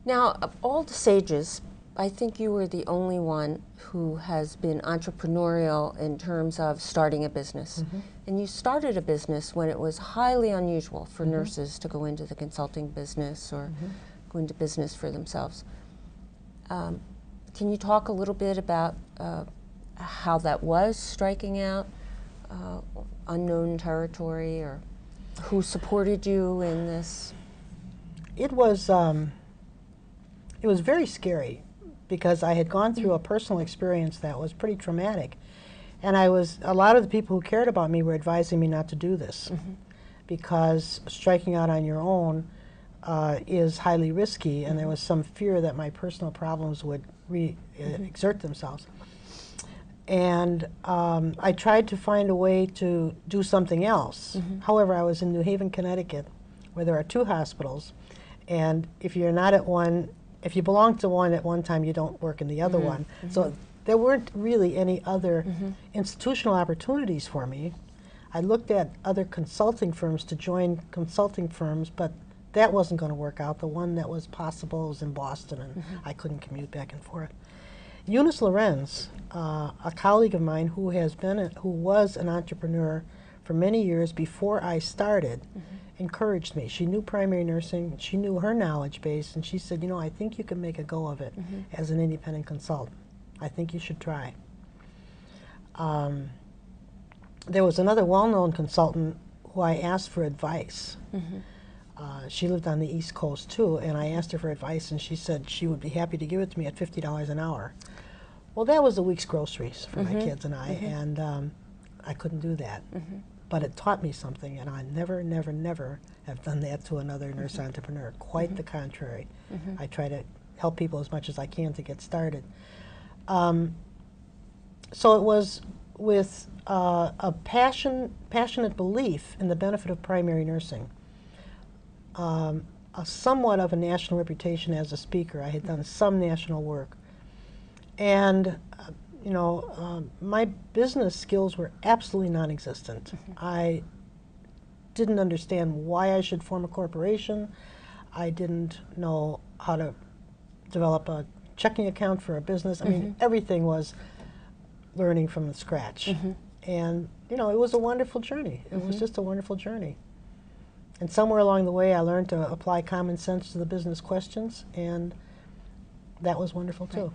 Now, of all the sages, I think you were the only one who has been entrepreneurial in terms of starting a business. And you started a business when it was highly unusual for nurses to go into the consulting business or go into business for themselves. Can you talk a little bit about how that was, striking out unknown territory, or who supported you in this? It was very scary because I had gone through a personal experience that was pretty traumatic, and a lot of the people who cared about me were advising me not to do this because striking out on your own is highly risky, and there was some fear that my personal problems would exert themselves. And I tried to find a way to do something else. However, I was in New Haven, Connecticut, where there are 2 hospitals, and if you're not at one, if you belong to one at one time, you don't work in the other one. So there weren't really any other institutional opportunities for me. I looked at other consulting firms to join consulting firms, but that wasn't going to work out. The one that was possible was in Boston, and I couldn't commute back and forth. Eunice Lorenz, a colleague of mine who was an entrepreneur for many years before I started, encouraged me. She knew primary nursing, she knew her knowledge base, and she said, you know, I think you can make a go of it as an independent consultant. I think you should try. There was another well-known consultant who I asked for advice. She lived on the East Coast too, and I asked her for advice, and she said she would be happy to give it to me at $50 an hour. Well, that was a week's groceries for my kids and I, and I couldn't do that. But it taught me something, and I never, never, never have done that to another nurse entrepreneur. Quite the contrary. I try to help people as much as I can to get started. So it was with a passionate belief in the benefit of primary nursing, a somewhat of a national reputation as a speaker. I had done some national work. And you know, my business skills were absolutely non-existent. I didn't understand why I should form a corporation. I didn't know how to develop a checking account for a business. I mean, everything was learning from scratch. And, you know, it was a wonderful journey. It was just a wonderful journey. And somewhere along the way, I learned to apply common sense to the business questions, and that was wonderful too.